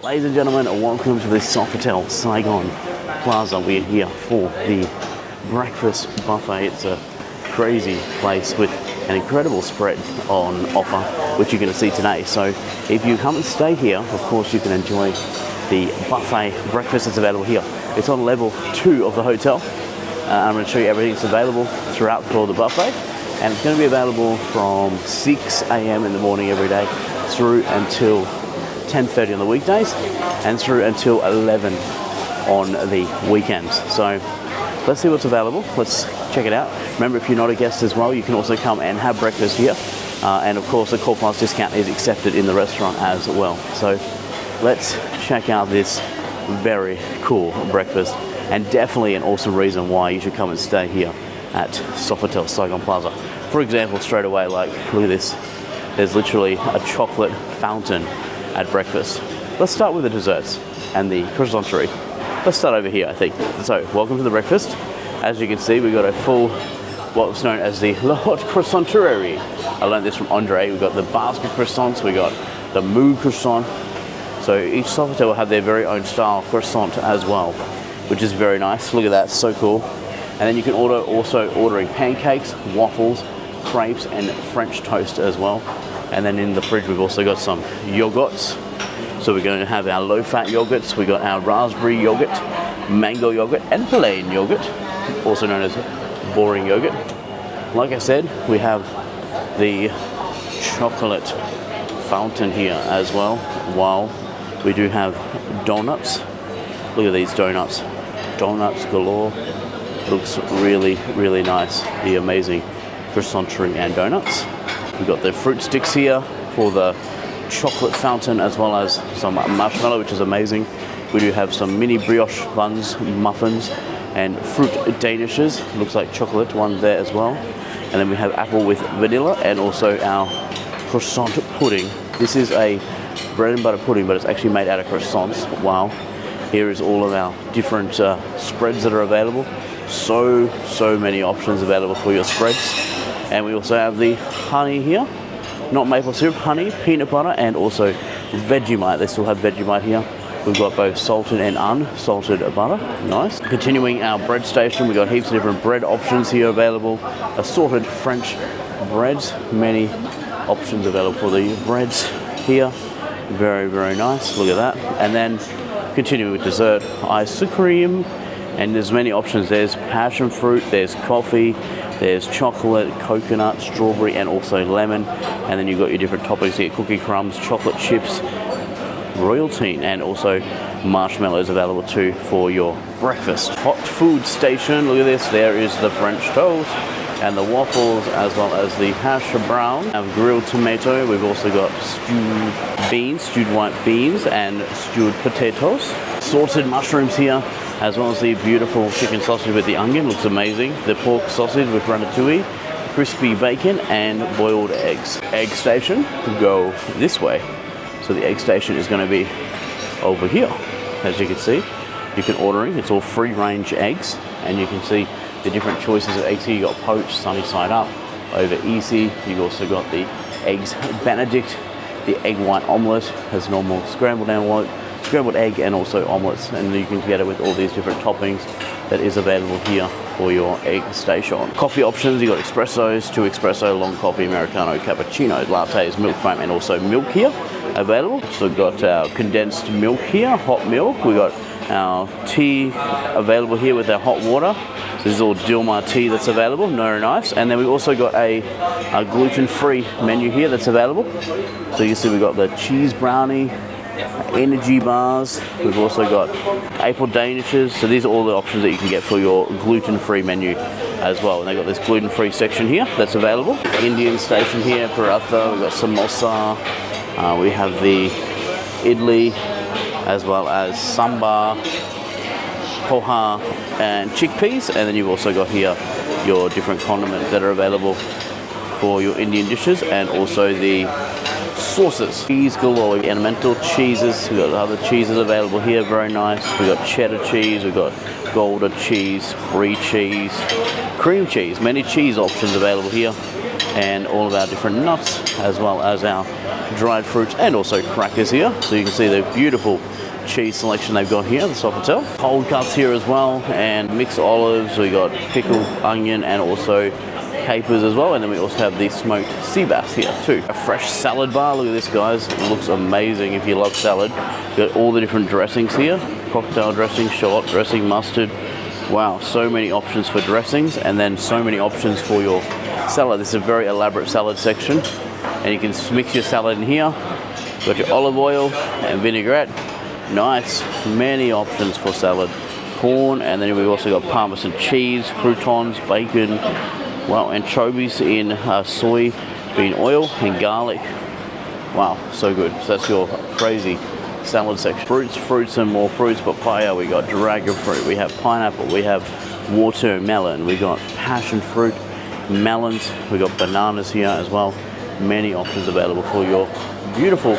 Ladies and gentlemen, welcome to the Sofitel Saigon Plaza. We're here for the breakfast buffet. It's a crazy place with an incredible spread on offer, which you're going to see today. So if you come and stay here, of course you can enjoy the buffet breakfast that's available here. It's on level 2 of the hotel. I'm going to show you everything that's available throughout for the buffet, and it's going to be available from 6 a.m. in the morning every day through until 10:30 on the weekdays and through until 11 on the weekends. So let's see what's available. Let's check it out. Remember, if you're not a guest as well, you can also come and have breakfast here. And of course, the Accor Plus discount is accepted in the restaurant as well. So let's check out this very cool breakfast, and definitely an awesome reason why you should come and stay here at Sofitel Saigon Plaza. For example, straight away, like, look at this. There's literally a chocolate fountain at breakfast. Let's start with the desserts and the croissanterie. Let's start over here, I think. So, welcome to the breakfast. As you can see, we've got a full, what's known as the La Haute Croissanterie. I learned this from Andre. We've got the basket croissants, we got the mou croissant. So each Sofitel will have their very own style croissant as well, which is very nice. Look at that, so cool. And then you can also ordering pancakes, waffles, crepes, and French toast as well. And then in the fridge, we've also got some yogurts. So we're going to have our low-fat yogurts. We got our raspberry yogurt, mango yogurt, and plain yogurt, also known as boring yogurt. Like I said, we have the chocolate fountain here as well. Wow. We do have donuts. Look at these donuts. Donuts galore. Looks really, really nice. The amazing croissanterie and donuts. We've got the fruit sticks here for the chocolate fountain, as well as some marshmallow, which is amazing. We do have some mini brioche buns, muffins, and fruit danishes. Looks like chocolate one there as well. And then we have apple with vanilla, and also our croissant pudding. This is a bread and butter pudding, but it's actually made out of croissants. Wow. Here is all of our different spreads that are available. So many options available for your spreads. And we also have the honey here. Not maple syrup, honey, peanut butter, and also Vegemite. They still have Vegemite here. We've got both salted and unsalted butter. Nice. Continuing our bread station, we've got heaps of different bread options here available. Assorted French breads. Many options available for the breads here. Very, very nice. Look at that. And then continuing with dessert, ice cream. And there's many options. There's passion fruit, there's coffee, there's chocolate, coconut, strawberry, and also lemon. And then you've got your different toppings here: cookie crumbs, chocolate chips, royalty, and also marshmallows available too for your breakfast. Hot food station. Look at this. There is the French toast and the waffles, as well as the hash brown. We have grilled tomato. We've also got stewed white beans, and stewed potatoes. Sorted mushrooms here, as well as the beautiful chicken sausage with the onion. Looks amazing. The pork sausage with ratatouille, crispy bacon, and boiled eggs. Egg station, go this way. So the egg station is going to be over here. As you can see, you can order it. It's all free-range eggs, and you can see the different choices of eggs here. You got poached, sunny side up, over easy. You've also got the eggs Benedict, the egg white omelette, as normal scrambled egg, and also omelettes. And you can get it with all these different toppings that is available here for your egg station. Coffee options, you got espressos, 2 espresso, long coffee, Americano, cappuccino, lattes, milk foam, and also milk here available. So we've got our condensed milk here, hot milk. We got our tea available here with our hot water. So this is all Dilmah tea that's available, very nice. And then we've also got a gluten-free menu here that's available. So you see we've got the cheese brownie, energy bars. We've also got apple danishes. So these are all the options that you can get for your gluten-free menu as well. And they've got this gluten-free section here that's available. Indian station here, paratha. We've got samosa. We have the idli, as well as sambar, poha, and chickpeas. And then you've also got here your different condiments that are available for your Indian dishes, and also the sauces. Cheese galore, ornamental cheeses. We've got other cheeses available here, very nice. We've got cheddar cheese, we've got Gouda cheese, brie cheese, cream cheese. Many cheese options available here. and all of our different nuts, as well as our dried fruits and also crackers here. So you can see the beautiful cheese selection they've got here at the Sofitel. Cold cuts here as well, and mixed olives. We got pickled onion and also capers as well, and then we also have the smoked sea bass here too. A fresh salad bar. Look at this, guys. It looks amazing if you love salad. We've got all the different dressings here: cocktail dressing, shallot dressing, mustard. Wow, so many options for dressings, and then so many options for your salad. This is a very elaborate salad section, and you can mix your salad in here. Got your olive oil and vinaigrette. Nice, many options for salad. Corn, and then we've also got parmesan cheese, croutons, bacon, wow, anchovies in soybean oil and garlic. Wow, so good. So that's your crazy salad section. Fruits and more fruits. Papaya, we got dragon fruit, we have pineapple, we have watermelon, we got passion fruit, melons, we got bananas here as well. Many options available for your beautiful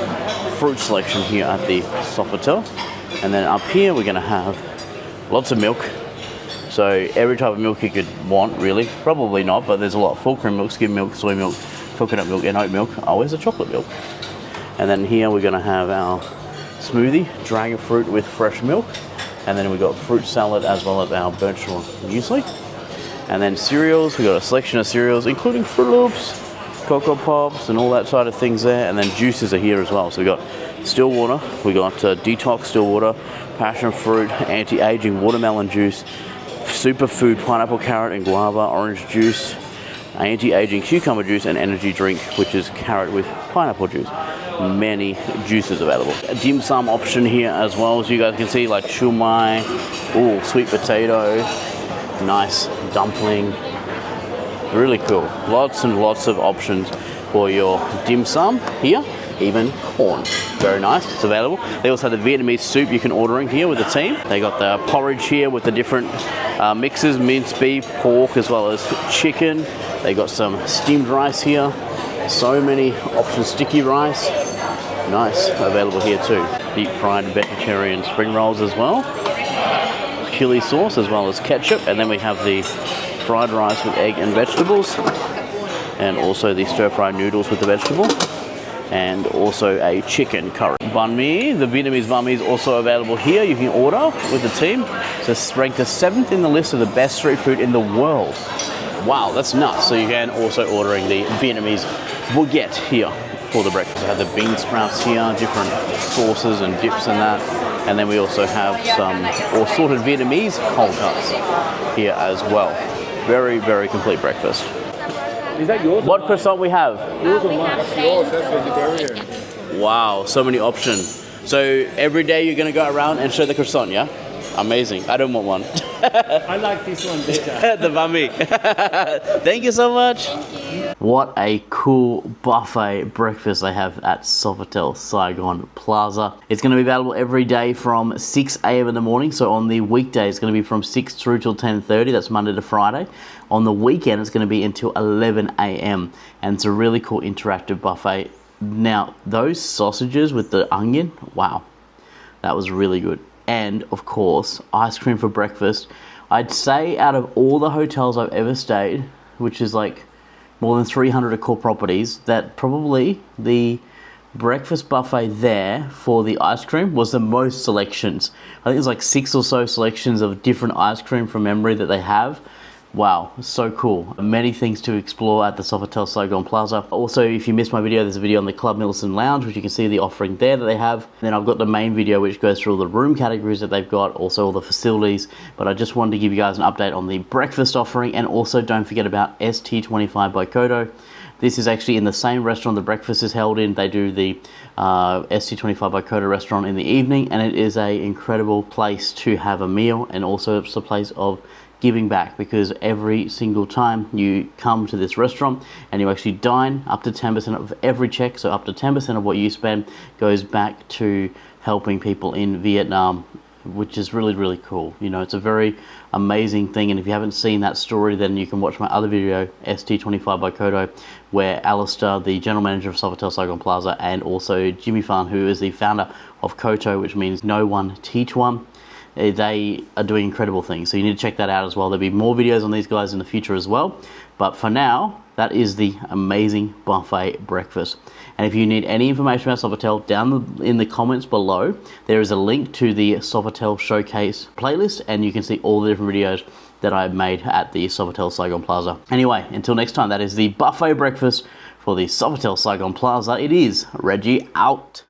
fruit selection here at the Sofitel. And then up here we're going to have lots of milk. So every type of milk you could want, really. Probably not, but there's a lot. Full cream milk, skim milk, soy milk, coconut milk, and oat milk. Oh, where's the chocolate milk? And then here we're going to have our smoothie, dragon fruit with fresh milk. And then we've got fruit salad as well as our birch muesli. And then cereals, we've got a selection of cereals, including Fruit Loops, Cocoa Pops, and all that side of things there. And then juices are here as well. So we've got still water, we got detox still water, passion fruit, anti-aging watermelon juice, superfood pineapple, carrot, and guava, orange juice, anti-aging cucumber juice, and energy drink, which is carrot with pineapple juice. Many juices available. A dim sum option here as well, as you guys can see, like shumai, ooh, sweet potato, nice dumpling. Really cool. Lots and lots of options for your dim sum here. Even corn. Very nice. It's available. They also have the Vietnamese soup you can order in here with the team. They got the porridge here with the different mixes, minced beef, pork, as well as chicken. They got some steamed rice here. So many options. Sticky rice. Nice. Available here too. Deep fried vegetarian spring rolls as well. Chili sauce as well as ketchup. And then we have the fried rice with egg and vegetables. And also the stir-fried noodles with the vegetable. And also a chicken curry. Banh mi, the Vietnamese banh mi is also available here. You can order with the team. So it's ranked the 7th in the list of the best street food in the world. Wow, that's nuts. So you can also ordering the Vietnamese baguette here for the breakfast. I have the bean sprouts here, different sauces and dips and that. And then we also have some assorted Vietnamese cold cuts here as well. Very, very complete breakfast. Is that yours? What croissant we have? Yours or mine? Yours, that's vegetarian. Wow, so many options. So every day you're going to go around and show the croissant, yeah? Amazing. I don't want one. I like this one better. The banh mi. Thank you so much. What a cool buffet breakfast they have at Sofitel Saigon Plaza. It's going to be available every day from 6 a.m. in the morning. So on the weekday, it's going to be from 6 through till 10:30. That's Monday to Friday. On the weekend, it's going to be until 11 a.m. And it's a really cool interactive buffet. Now, those sausages with the onion, wow, that was really good. And of course, ice cream for breakfast. I'd say out of all the hotels I've ever stayed, which is like more than 300 Accor properties, that probably the breakfast buffet there for the ice cream was the most selections. I think there's like 6 or so selections of different ice cream from memory that they have. Wow, so cool. Many things to explore at the Sofitel Saigon Plaza. Also, if you missed my video, there's a video on the Club Millicent Lounge, which you can see the offering there that they have. And then I've got the main video, which goes through all the room categories that they've got, also all the facilities. But I just wanted to give you guys an update on the breakfast offering. And also don't forget about ST25 by Kodo. This is actually in the same restaurant the breakfast is held in. They do the ST25 by Kodo restaurant in the evening. And it is an incredible place to have a meal. And also it's a place of giving back, because every single time you come to this restaurant and you actually dine, up to 10% of every check, so up to 10% of what you spend goes back to helping people in Vietnam, which is really, really cool. You know, it's a very amazing thing. And if you haven't seen that story, then you can watch my other video, ST25 by Kodo, where Alistair, the general manager of Sofitel Saigon Plaza, and also Jimmy Fan, who is the founder of Koto, which means no one teach one, they are doing incredible things. So you need to check that out as well. There'll be more videos on these guys in the future as well. But for now, that is the amazing buffet breakfast. And if you need any information about Sofitel, down in the comments below, there is a link to the Sofitel Showcase playlist, and you can see all the different videos that I've made at the Sofitel Saigon Plaza. Anyway, until next time, that is the buffet breakfast for the Sofitel Saigon Plaza. It is Reggie out.